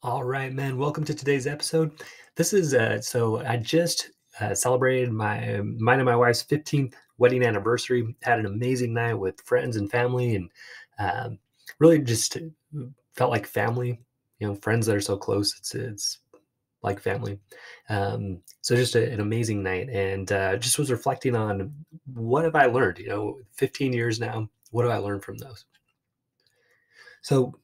All right, man. Welcome to today's episode. This is so I just celebrated mine and my wife's 15th wedding anniversary. Had an amazing night with friends and family, and really just felt like family. Friends that are so close. It's like family. So just an amazing night, and just was reflecting on what have I learned. 15 years now. What have I learned from those? So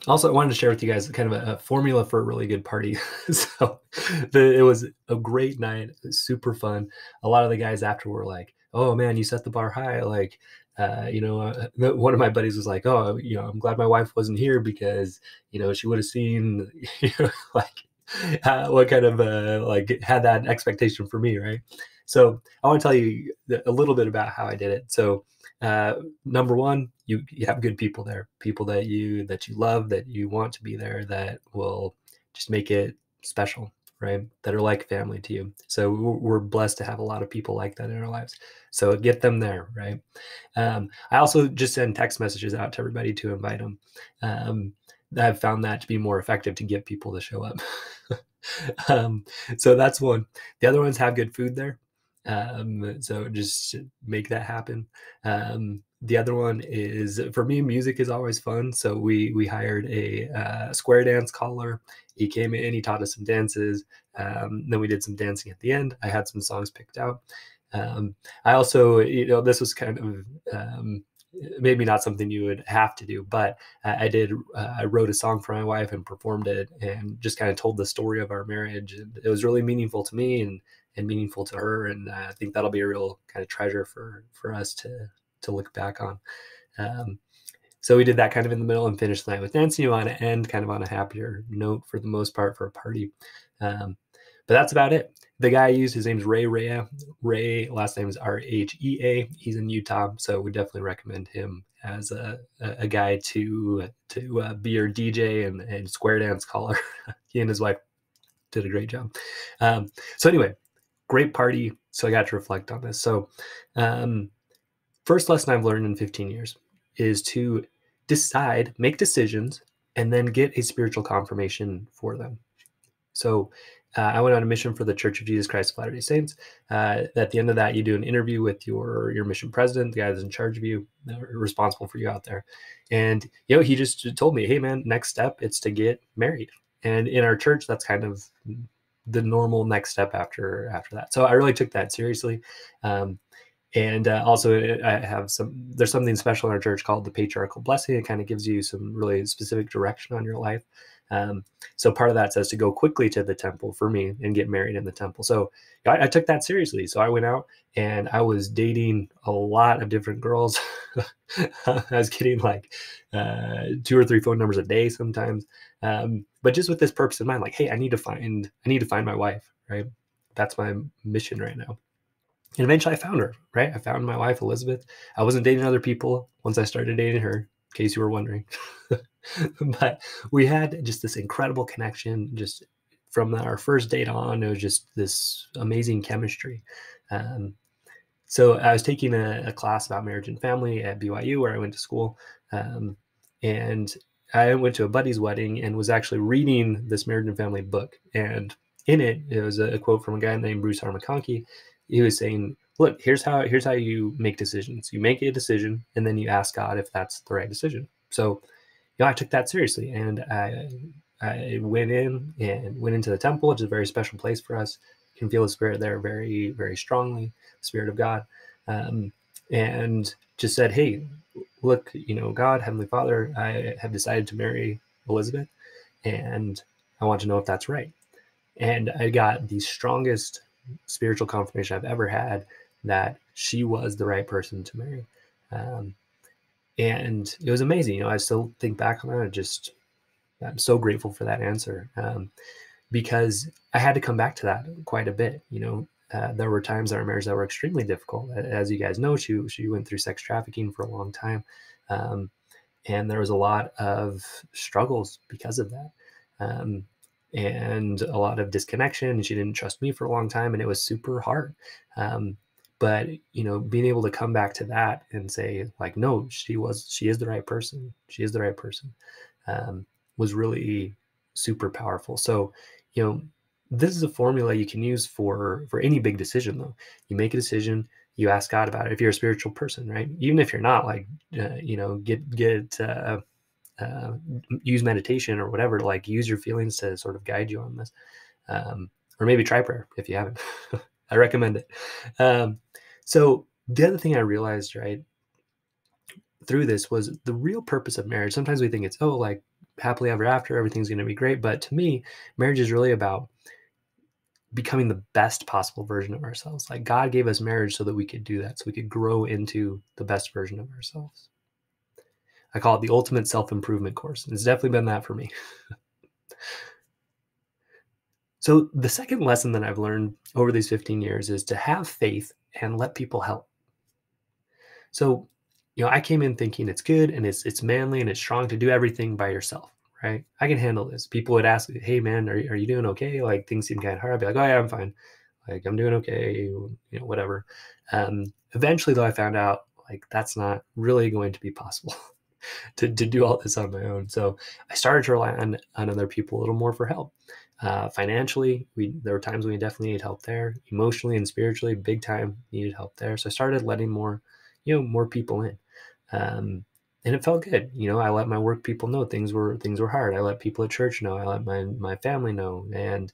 also, I wanted to share with you guys kind of a formula for a really good party. It was a great night. It was super fun. A lot of the guys after were like, "Oh man, you set the bar high." Like, one of my buddies was like, "Oh, I'm glad my wife wasn't here because she would have seen, like what kind of like had that expectation for me, right?" So I want to tell you a little bit about how I did it. So number one, you have good people there, people that you love, that you want to be there, that will just make it special, right? That are like family to you. So we're blessed to have a lot of people like that in our lives. So get them there, right? I also just send text messages out to everybody to invite them. Um, I've found that to be more effective to get people to show up. um, so that's one. The other ones have good food there. So just make that happen. The other one is for me, music is always fun. So we hired a square dance caller. He came in, he taught us some dances. Then we did some dancing at the end. I had some songs picked out. Um, I also, this was kind of maybe not something you would have to do, but I did. I wrote a song for my wife and performed it, and just kind of told the story of our marriage. And it was really meaningful to me and meaningful to her. And I think that'll be a real kind of treasure for us to look back on. Um, so we did that kind of in the middle and finished the night with dancing. You want to end kind of on a happier note for the most part for a party. Um, but that's about it. The guy I used, his name's Ray Rea. Ray, last name is Rhea. He's in Utah, so we definitely recommend him as a guy to be your DJ and square dance caller. He and his wife did a great job. So anyway, great party. So I got to reflect on this. So um, first lesson I've learned in 15 years is to make decisions, and then get a spiritual confirmation for them. So I went on a mission for the Church of Jesus Christ of Latter-day Saints. At the end of that, you do an interview with your mission president, the guy that's in charge of you, responsible for you out there. And he just told me, "Hey, man, next step it's to get married." And in our church, that's kind of the normal next step after that. So I really took that seriously. Um, and also, there's something special in our church called the patriarchal blessing. It kind of gives you some really specific direction on your life. Um, so part of that says to go quickly to the temple for me and get married in the temple. So I took that seriously. So I went out and I was dating a lot of different girls. I was getting like 2 or 3 phone numbers a day sometimes. But just with this purpose in mind, like, hey, I need to find my wife, right? That's my mission right now. And eventually I found her, right? I found my wife, Elizabeth. I wasn't dating other people once I started dating her, in case you were wondering. But we had just this incredible connection. Just from our first date on, it was just this amazing chemistry. Um, so I was taking a class about marriage and family at BYU, where I went to school. Um, and I went to a buddy's wedding and was actually reading this marriage and family book. And in it, it was a quote from a guy named Bruce R. McConkie. He was saying, "Look, here's how you make decisions. You make a decision, and then you ask God if that's the right decision." So, I took that seriously, and I went into the temple, which is a very special place for us. You can feel the spirit there very, very strongly, the spirit of God, um, and just said, "Hey, look, God, Heavenly Father, I have decided to marry Elizabeth, and I want to know if that's right." And I got the strongest spiritual confirmation I've ever had that she was the right person to marry. Um, and it was amazing. I still think back on that. I'm so grateful for that answer, because I had to come back to that quite a bit. There were times in our marriage that were extremely difficult. As you guys know, she went through sex trafficking for a long time. Um, and there was a lot of struggles because of that. Um, and a lot of disconnection. She didn't trust me for a long time, and it was super hard. Um, but being able to come back to that and say, like, no, she is the right person. She is the right person. Was really, super powerful. So, you know, this is a formula you can use for any big decision though. You make a decision, you ask God about it if you're a spiritual person, right? Even if you're not, like get uh, use meditation or whatever to like use your feelings to sort of guide you on this. Or maybe try prayer if you haven't. I recommend it. Um, so the other thing I realized, right, through this was the real purpose of marriage. Sometimes we think it's, oh, like happily ever after, everything's going to be great. But to me, marriage is really about becoming the best possible version of ourselves. Like God gave us marriage so that we could do that, so we could grow into the best version of ourselves. I call it the ultimate self-improvement course. And it's definitely been that for me. So the second lesson that I've learned over these 15 years is to have faith and let people help. So, I came in thinking it's good and it's manly and it's strong to do everything by yourself, right? I can handle this. People would ask, "Hey, man, are you doing okay? Like things seem kind of hard." I'd be like, "Oh yeah, I'm fine. Like I'm doing okay. Whatever." Eventually, though, I found out like that's not really going to be possible to do all this on my own. So I started to rely on other people a little more for help. Financially, there were times when we definitely needed help there. Emotionally and spiritually, big time needed help there. So I started letting more people in. Um, and it felt good. I let my work people know things were hard. I let people at church know. I let my family know, and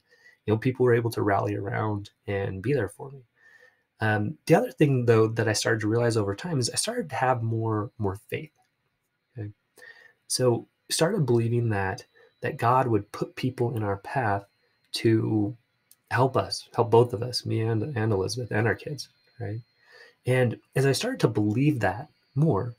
people were able to rally around and be there for me. The other thing though that I started to realize over time is I started to have more faith. Okay? So started believing that God would put people in our path to help us, help both of us, me and Elizabeth and our kids, right? And as I started to believe that more,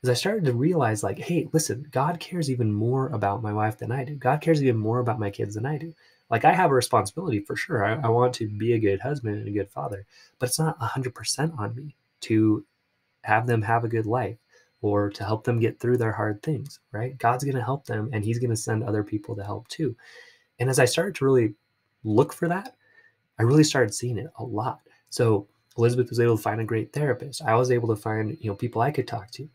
as I started to realize, like, hey, listen, God cares even more about my wife than I do. God cares even more about my kids than I do. Like, I have a responsibility for sure. I want to be a good husband and a good father, but it's not 100% on me to have them have a good life or to help them get through their hard things, right? God's going to help them and he's going to send other people to help too. And as I started to really look for that, I really started seeing it a lot. So Elizabeth was able to find a great therapist. I was able to find, people I could talk to,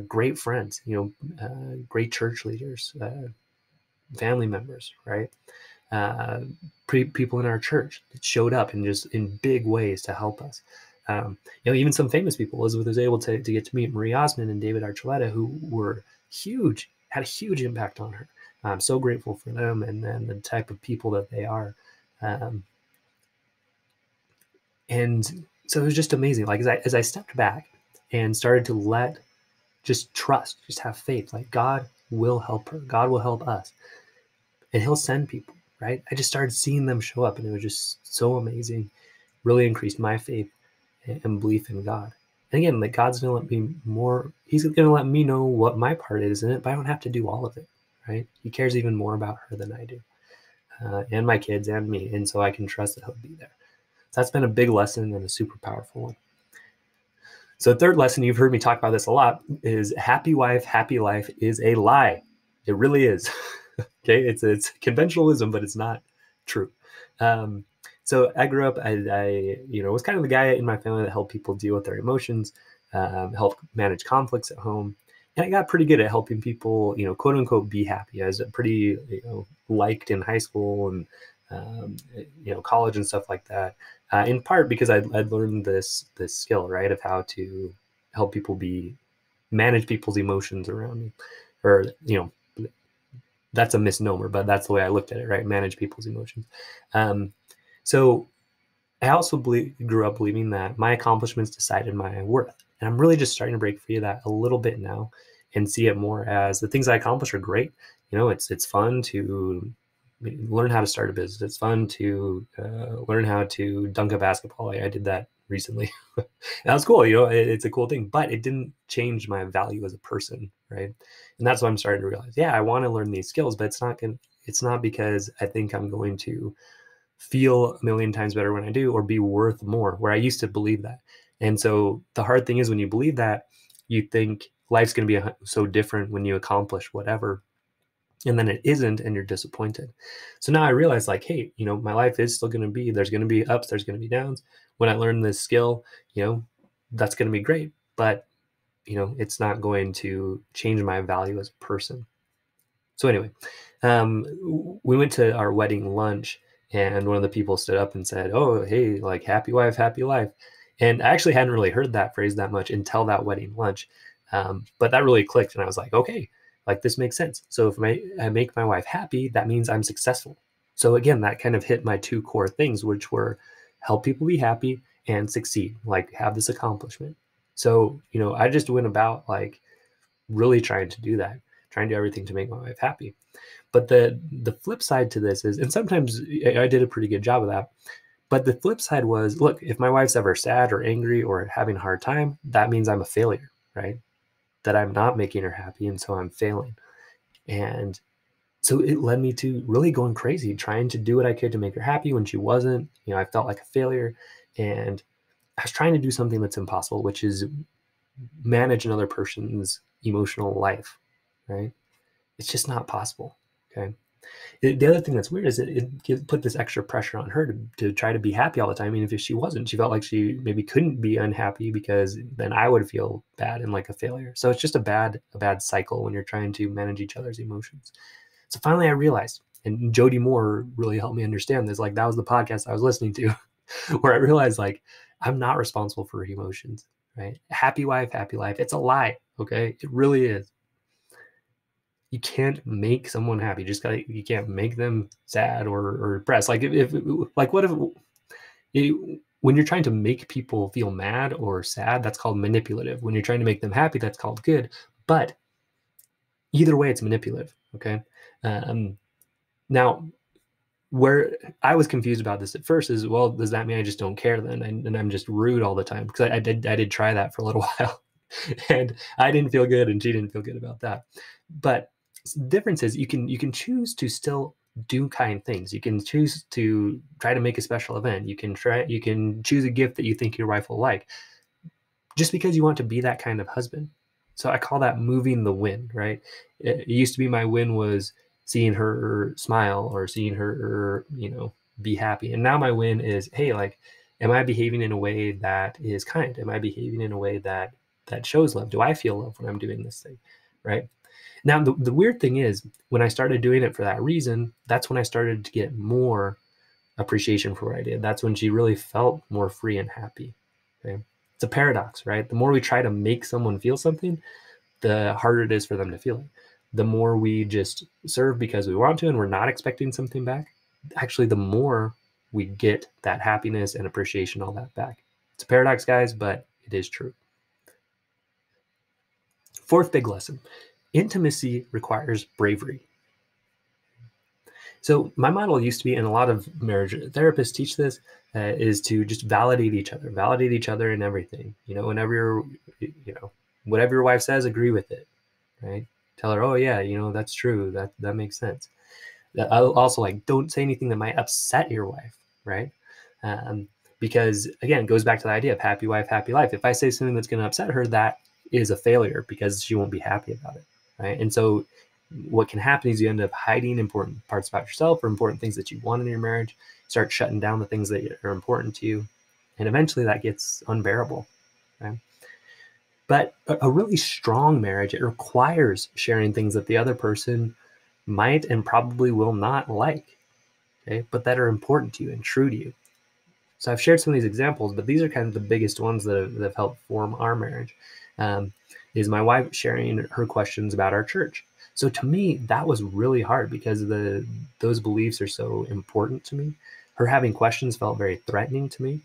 great friends, great church leaders, family members, right? Uh, People in our church that showed up and just in big ways to help us. Even some famous people. Elizabeth was able to get to meet Marie Osmond and David Archuleta, who were huge, had a huge impact on her. I'm so grateful for them and then the type of people that they are. Um, and so it was just amazing. Like as I stepped back and started to just trust, just have faith, like God will help her. God will help us and he'll send people, right? I just started seeing them show up and it was just so amazing. Really increased my faith and belief in God. And again, like God's gonna let me more, he's gonna let me know what my part is in it, but I don't have to do all of it, right? He cares even more about her than I do, and my kids and me. And so I can trust that he'll be there. So that's been a big lesson and a super powerful one. So, third lesson, you've heard me talk about this a lot, is happy wife, happy life is a lie. It really is. Okay, it's conventionalism, but it's not true. Um, so I grew up, I was kind of the guy in my family that helped people deal with their emotions, help manage conflicts at home, and I got pretty good at helping people, quote unquote, be happy. I was pretty, liked in high school and college and stuff like that. In part because I'd learned this skill, right, of how to help people manage people's emotions around me, or that's a misnomer, but that's the way I looked at it, right? Manage people's emotions. So I also grew up believing that my accomplishments decided my worth. And I'm really just starting to break free of that a little bit now and see it more as the things I accomplish are great. It's fun to learn how to start a business. It's fun to learn how to dunk a basketball. I did that recently. That was cool. It's a cool thing, but it didn't change my value as a person, right? And that's what I'm starting to realize. Yeah, I want to learn these skills, but it's not because I think I'm going to feel a million times better when I do or be worth more, where I used to believe that. And so the hard thing is when you believe that, you think life's going to be so different when you accomplish whatever, and then it isn't and you're disappointed. So now I realize, like, hey, my life is still going to be, there's going to be ups, there's going to be downs. When I learn this skill, that's going to be great, but it's not going to change my value as a person. So anyway, we went to our wedding lunch, and one of the people stood up and said, "Oh, hey, like happy wife, happy life." And I actually hadn't really heard that phrase that much until that wedding lunch, but that really clicked, and I was like, "Okay, like this makes sense." So if I make my wife happy, that means I'm successful. So again, that kind of hit my two core things, which were help people be happy and succeed, like have this accomplishment. So I just went about like really trying to do that, trying to do everything to make my wife happy. But the flip side to this is, and sometimes I did a pretty good job of that, but the flip side was, look, if my wife's ever sad or angry or having a hard time, that means I'm a failure, right? That I'm not making her happy, and so I'm failing. And so it led me to really going crazy, trying to do what I could to make her happy when she wasn't. I felt like a failure, and I was trying to do something that's impossible, which is manage another person's emotional life, right? It's just not possible. Okay. The other thing that's weird is it put this extra pressure on her to try to be happy all the time. I mean, if she wasn't, she felt like she maybe couldn't be unhappy, because then I would feel bad and like a failure. So it's just a bad cycle when you're trying to manage each other's emotions. So finally I realized, and Jody Moore really helped me understand this. Like, that was the podcast I was listening to where I realized, like, I'm not responsible for emotions, right? Happy wife, happy life. It's a lie. Okay. It really is. You can't make someone happy. You can't make them sad or depressed. Like if like what if when you're trying to make people feel mad or sad, that's called manipulative. When you're trying to make them happy, that's called good. But either way, it's manipulative. Okay. Now, where I was confused about this at first is, well, does that mean I just don't care then, and I'm just rude all the time? Because I did try that for a little while, and I didn't feel good, and she didn't feel good about that. But the difference is you can choose to still do kind things. You can choose to try to make a special event. You can choose a gift that you think your wife will like, just because you want to be that kind of husband. So I call that moving the win, right? It used to be my win was seeing her smile or seeing her, be happy. And now my win is, hey, like, am I behaving in a way that is kind? Am I behaving in a way that shows love? Do I feel love when I'm doing this thing, right? Now, the weird thing is, when I started doing it for that reason, that's when I started to get more appreciation for what I did. That's when she really felt more free and happy. Okay. It's a paradox, right? The more we try to make someone feel something, the harder it is for them to feel it. The more we just serve because we want to and we're not expecting something back, actually, the more we get that happiness and appreciation, all that back. It's a paradox, guys, but it is true. Fourth big lesson: intimacy requires bravery. So my model used to be, and a lot of marriage therapists teach this, is to just validate each other in everything. Whenever whatever your wife says, agree with it, right? Tell her, oh yeah, that's true. That makes sense. I'll also, like, don't say anything that might upset your wife, right? Because again, it goes back to the idea of happy wife, happy life. If I say something that's going to upset her, that is a failure, because she won't be happy about it, right? And so what can happen is you end up hiding important parts about yourself or important things that you want in your marriage, start shutting down the things that are important to you, and eventually that gets unbearable. Okay? But a really strong marriage, it requires sharing things that the other person might and probably will not like, okay, but that are important to you and true to you. So I've shared some of these examples, but these are kind of the biggest ones that have helped form our marriage. Is my wife sharing her questions about our church. So to me, that was really hard, because those beliefs are so important to me. Her having questions felt very threatening to me,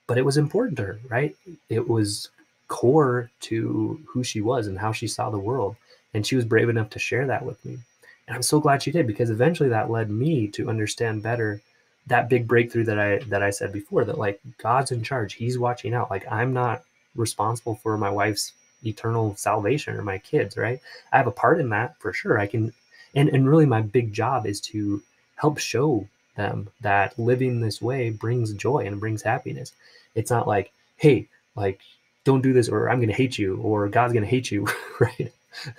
but it was important to her, right? It was core to who she was and how she saw the world. And she was brave enough to share that with me. And I'm so glad she did, because eventually that led me to understand better that big breakthrough that I said before, that, like, God's in charge. He's watching out. Like, I'm not responsible for my wife's eternal salvation or my kids, right? I have a part in that for sure. I can, and really my big job is to help show them that living this way brings joy and brings happiness. It's not like, hey, like, don't do this or I'm going to hate you or God's going to hate you, right?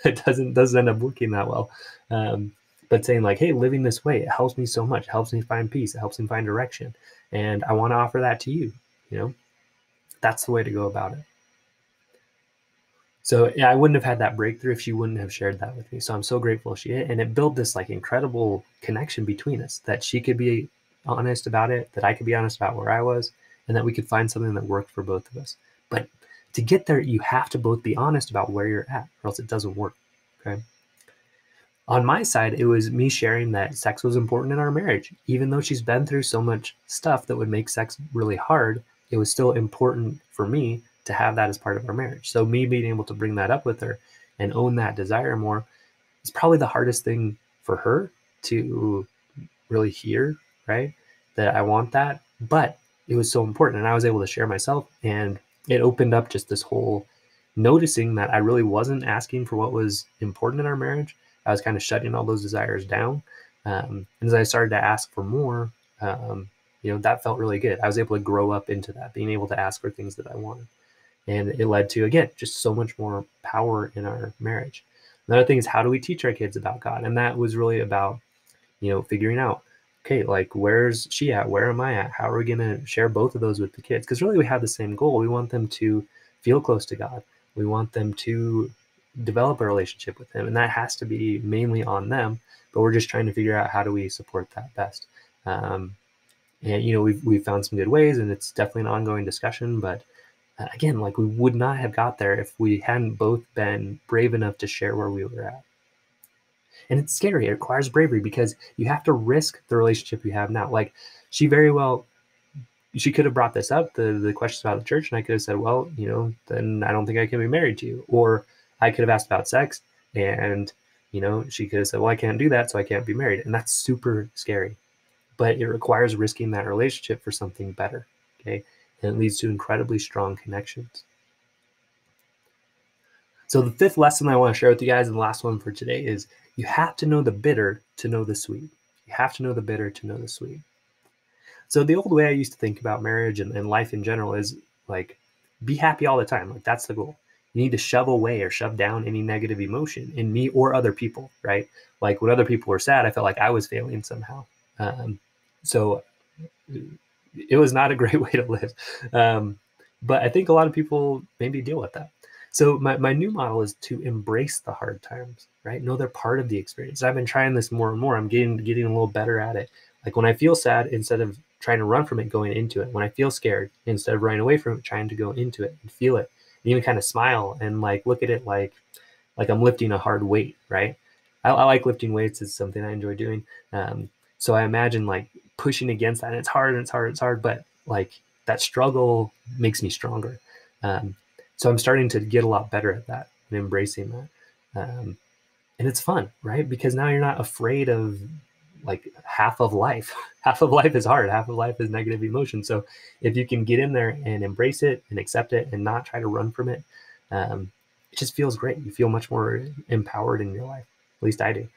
It doesn't end up working that well. But saying, like, hey, living this way, it helps me so much. It helps me find peace. It helps me find direction. And I want to offer that to you. That's the way to go about it. So yeah, I wouldn't have had that breakthrough if she wouldn't have shared that with me. So I'm so grateful she did. And it built this like incredible connection between us, that she could be honest about it, that I could be honest about where I was, and that we could find something that worked for both of us. But to get there, you have to both be honest about where you're at, or else it doesn't work. Okay. On my side, it was me sharing that sex was important in our marriage. Even though she's been through so much stuff that would make sex really hard, it was still important for me to have that as part of our marriage. So, me being able to bring that up with her and own that desire more is probably the hardest thing for her to really hear, right? That I want that. But it was so important. And I was able to share myself. And it opened up just this whole noticing that I really wasn't asking for what was important in our marriage. I was kind of shutting all those desires down. And as I started to ask for more, that felt really good. I was able to grow up into that, being able to ask for things that I wanted. And it led to, again, just so much more power in our marriage. Another thing is, how do we teach our kids about God? And that was really about figuring out, okay, like, where's she at? Where am I at? How are we going to share both of those with the kids? Because really, we have the same goal. We want them to feel close to God. We want them to develop a relationship with Him. And that has to be mainly on them. But we're just trying to figure out, how do we support that best? And we've found some good ways, and it's definitely an ongoing discussion. But again, like, we would not have got there if we hadn't both been brave enough to share where we were at. And it's scary. It requires bravery, because you have to risk the relationship you have now. Like, she very well, she could have brought this up, the questions about the church, and I could have said, well, then I don't think I can be married to you. Or I could have asked about sex, and she could have said, well, I can't do that, so I can't be married. And that's super scary. But it requires risking that relationship for something better. Okay. And it leads to incredibly strong connections. So the fifth lesson I want to share with you guys, and the last one for today, is you have to know the bitter to know the sweet. You have to know the bitter to know the sweet. So the old way I used to think about marriage and life in general is like, be happy all the time. Like, that's the goal. You need to shove away or shove down any negative emotion in me or other people, right? Like, when other people were sad, I felt like I was failing somehow. So it was not a great way to live. But I think a lot of people maybe deal with that. So my new model is to embrace the hard times, right? Know they're part of the experience. I've been trying this more and more. I'm getting a little better at it. Like, when I feel sad, instead of trying to run from it, going into it. When I feel scared, instead of running away from it, trying to go into it and feel it, and even kind of smile and like look at it like I'm lifting a hard weight, right? I like lifting weights. It's something I enjoy doing. So I imagine like pushing against that, and it's hard and it's hard, but like, that struggle makes me stronger. So I'm starting to get a lot better at that and embracing that. And it's fun, right? Because now you're not afraid of like half of life. Half of life is hard. Half of life is negative emotion. So if you can get in there and embrace it and accept it and not try to run from it, it just feels great. You feel much more empowered in your life. At least I do.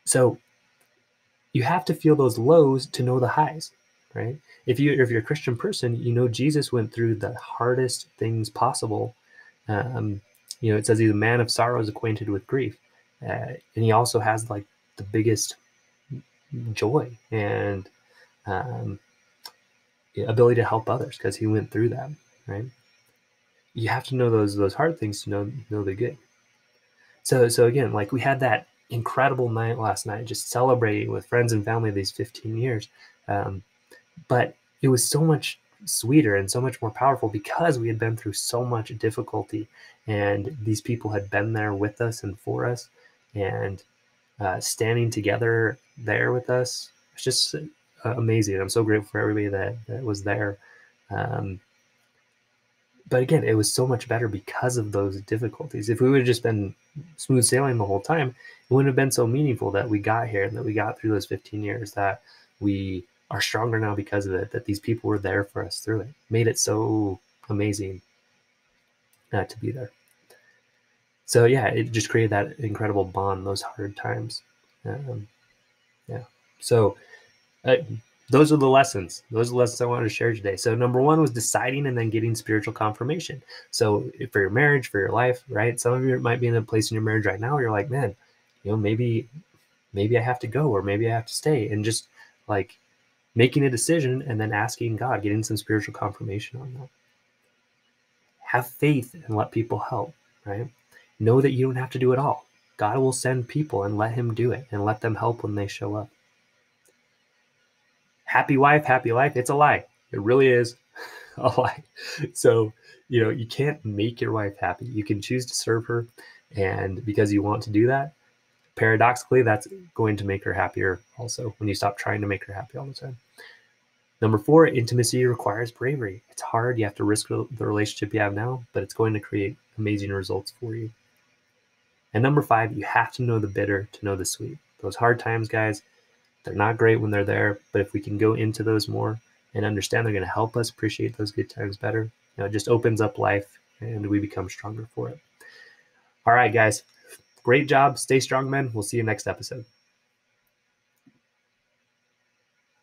So you have to feel those lows to know the highs, right? If you're a Christian person, Jesus went through the hardest things possible. Um, it says he's a man of sorrows, acquainted with grief, and he also has like the biggest joy and um, ability to help others, because he went through that, right? You have to know those hard things to know the good. So again, like, we had that incredible night last night, just celebrating with friends and family these 15 years. But it was so much sweeter and so much more powerful, because we had been through so much difficulty, and these people had been there with us and for us, and standing together there with us. It's just amazing. I'm so grateful for everybody that was there. Um, but again, it was so much better because of those difficulties. If we would have just been smooth sailing the whole time, it wouldn't have been so meaningful that we got here and that we got through those 15 years, that we are stronger now because of it, that these people were there for us through it. Made it so amazing to be there. So yeah, it just created that incredible bond, those hard times. Yeah. So uh, those are the lessons. Those are the lessons I wanted to share today. So number one was deciding and then getting spiritual confirmation. So for your marriage, for your life, right? Some of you might be in a place in your marriage right now where you're like, man, maybe I have to go, or maybe I have to stay, and just like making a decision and then asking God, getting some spiritual confirmation on that. Have faith and let people help, right? know that you don't have to do it all. God will send people and let him do it and let them help when they show up. Happy wife, happy life. It's a lie. It really is a lie. So, you can't make your wife happy. You can choose to serve her. And because you want to do that, paradoxically, that's going to make her happier also when you stop trying to make her happy all the time. Number 4, intimacy requires bravery. It's hard. You have to risk the relationship you have now, but it's going to create amazing results for you. And number 5, you have to know the bitter to know the sweet. Those hard times, guys, they're not great when they're there, but if we can go into those more and understand they're going to help us appreciate those good times better, it just opens up life and we become stronger for it. All right, guys. Great job. Stay strong, men. We'll see you next episode.